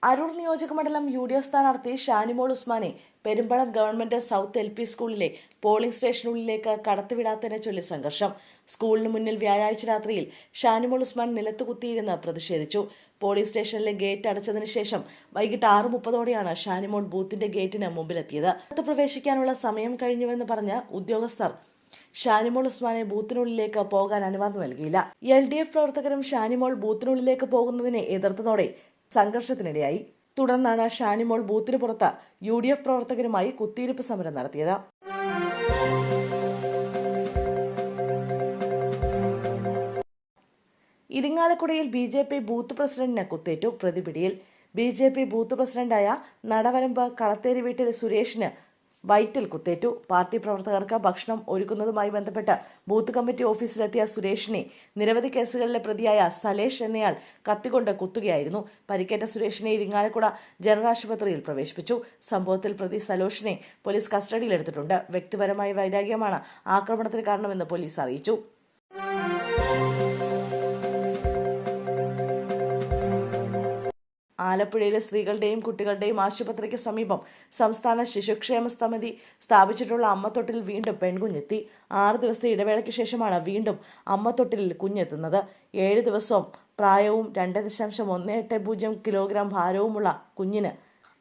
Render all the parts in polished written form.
അരൂർ നിയോജകമണ്ഡലം UDF സ്ഥാനാർത്ഥി ഷാനിമോൾ ഉസ്മാനെ പെരുമ്പളം ഗവൺമെന്റ് സൗത്ത് LP സ്കൂളിലെ പോളിംഗ് സ്റ്റേഷനുള്ളിലേക്ക് കടത്തിവിടാത്തതിനെ ചൊല്ലി സംഘർഷം. സ്കൂളിന് മുന്നിൽ വ്യാഴാഴ്ച രാത്രിയിൽ ഷാനിമോൾ ഉസ്മാൻ നിലത്തുകുത്തിയിരുന്ന് പ്രതിഷേധിച്ചു. പോളിംഗ് സ്റ്റേഷനിലെ ഗേറ്റ് അടച്ചതിനു ശേഷം വൈകിട്ട് 6:30ഓടെയാണ് ഷാനിമോൾ ബൂത്തിന്റെ ഗേറ്റിന് മുമ്പിലെത്തിയത്. അകത്ത് പ്രവേശിക്കാനുള്ള സമയം കഴിഞ്ഞുവെന്ന് പറഞ്ഞ ഉദ്യോഗസ്ഥർ ഷാനിമോൾ ഉസ്മാനെ ബൂത്തിനുള്ളിലേക്ക് പോകാൻ അനുവാദം നൽകിയില്ല. LDF പ്രവർത്തകരും ഷാനിമോൾ ബൂത്തിനുള്ളിലേക്ക് പോകുന്നതിനെ എതിർത്തതോടെ സംഘർഷത്തിനിടയായി. തുടർന്നാണ് ഷാനിമോൾ ബൂത്തിന് പുറത്ത് UDF പ്രവർത്തകരുമായി കുത്തിയിരിപ്പ് സമരം നടത്തിയത്. ഇരിങ്ങാലക്കുടയിൽ BJP ബൂത്ത് പ്രസിഡന്റിന് കുത്തേറ്റു. പ്രതിപിടിയിൽ. BJP ബൂത്ത് പ്രസിഡന്റായ നടവരമ്പ് കളത്തേരി വീട്ടിൽ സുരേഷിന് വയറ്റിൽ കുത്തേറ്റു. പാർട്ടി പ്രവർത്തകർക്ക് ഭക്ഷണം ഒരുക്കുന്നതുമായി ബന്ധപ്പെട്ട് ബൂത്ത് കമ്മിറ്റി ഓഫീസിലെത്തിയ സുരേഷിനെ നിരവധി കേസുകളിലെ പ്രതിയായ സലേഷ് എന്നയാൾ കത്തിക്കൊണ്ട് കുത്തുകയായിരുന്നു. പരിക്കേറ്റ സുരേഷിനെ ഇരിങ്ങാലക്കുട ജനറൽ ആശുപത്രിയിൽ പ്രവേശിപ്പിച്ചു. സംഭവത്തിൽ പ്രതി സലോഷിനെ പോലീസ് കസ്റ്റഡിയിലെടുത്തിട്ടുണ്ട്. വ്യക്തിപരമായ വൈരാഗ്യമാണ് ആക്രമണത്തിന് കാരണമെന്ന് പോലീസ് അറിയിച്ചു. ആലപ്പുഴയിലെ സ്ത്രീകളുടെയും കുട്ടികളുടെയും ആശുപത്രിക്ക് സമീപം സംസ്ഥാന ശിശുക്ഷേമ സമിതി സ്ഥാപിച്ചിട്ടുള്ള അമ്മത്തൊട്ടിൽ വീണ്ടും പെൺകുഞ്ഞെത്തി. 6 ദിവസത്തെ ഇടവേളയ്ക്ക് ശേഷമാണ് വീണ്ടും അമ്മത്തൊട്ടിലിൽ കുഞ്ഞെത്തുന്നത്. 7 ദിവസവും പ്രായവും 2.180 കിലോഗ്രാം ഭാരവുമുള്ള കുഞ്ഞിന്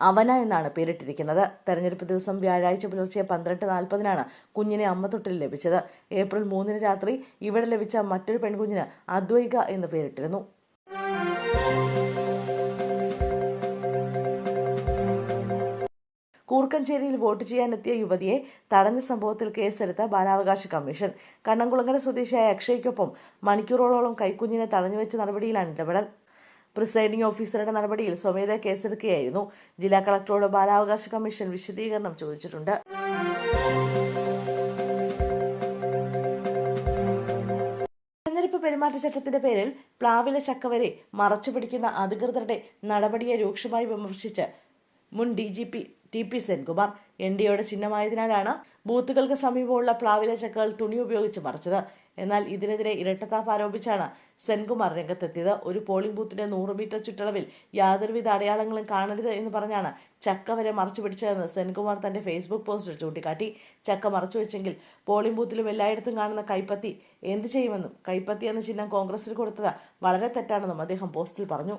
അവന എന്നാണ് പേരിട്ടിരിക്കുന്നത്. തെരഞ്ഞെടുപ്പ് ദിവസം വ്യാഴാഴ്ച പുലർച്ചെ 12:40 കുഞ്ഞിനെ അമ്മത്തൊട്ടിൽ ലഭിച്ചത്. ഏപ്രിൽ 3 രാത്രി ഇവിടെ ലഭിച്ച മറ്റൊരു പെൺകുഞ്ഞിന് അദ്വൈക എന്ന് പേരിട്ടിരുന്നു. കൂർക്കഞ്ചേരിയിൽ വോട്ട് ചെയ്യാനെത്തിയ യുവതിയെ തടഞ്ഞ സംഭവത്തിൽ കേസെടുത്ത ബാലാവകാശ കമ്മീഷൻ. കണ്ണംകുളങ്ങര സ്വദേശിയായ അക്ഷയ്ക്കൊപ്പം മണിക്കൂറോളം കൈക്കുഞ്ഞിനെ തടഞ്ഞുവെച്ച നടപടിയിലാണ് ഇടപെടൽ. പ്രിസൈഡിംഗ് ഓഫീസറുടെ നടപടിയിൽ സ്വമേധയാ കേസെടുക്കുകയായിരുന്നു. ജില്ലാ കളക്ടറോട് ബാലാവകാശ കമ്മീഷൻ വിശദീകരണം ചോദിച്ചിട്ടുണ്ട്. തെരഞ്ഞെടുപ്പ് പെരുമാറ്റച്ചട്ടത്തിന്റെ പേരിൽ പ്ലാവിലെ ചക്കവരെ മറച്ചുപിടിക്കുന്ന അധികൃതരുടെ നടപടിയെ രൂക്ഷമായി വിമർശിച്ച് മുൻ DGP TP സെൻകുമാർ. NDAയുടെ ചിഹ്നമായതിനാലാണ് ബൂത്തുകൾക്ക് സമീപമുള്ള പ്ലാവിലെ ചക്കകൾ തുണി ഉപയോഗിച്ച് മറച്ചത്. എന്നാൽ ഇതിനെതിരെ ഇരട്ടത്താപ്പ് ആരോപിച്ചാണ് സെൻകുമാർ രംഗത്തെത്തിയത്. ഒരു പോളിംഗ് ബൂത്തിന്റെ 100 മീറ്റർ ചുറ്റളവിൽ യാതൊരുവിധ അടയാളങ്ങളും കാണരുത് എന്ന് പറഞ്ഞാണ് ചക്ക വരെ മറച്ചു പിടിച്ചതെന്ന് സെൻകുമാർ തന്റെ ഫേസ്ബുക്ക് പോസ്റ്റിൽ ചൂണ്ടിക്കാട്ടി. ചക്ക മറച്ചുവെച്ചെങ്കിൽ പോളിംഗ് ബൂത്തിലും എല്ലായിടത്തും കാണുന്ന കൈപ്പത്തി എന്ത് ചെയ്യുമെന്നും കൈപ്പത്തി എന്ന ചിഹ്നം കോൺഗ്രസിന് കൊടുത്തത് വളരെ തെറ്റാണെന്നും അദ്ദേഹം പോസ്റ്റിൽ പറഞ്ഞു.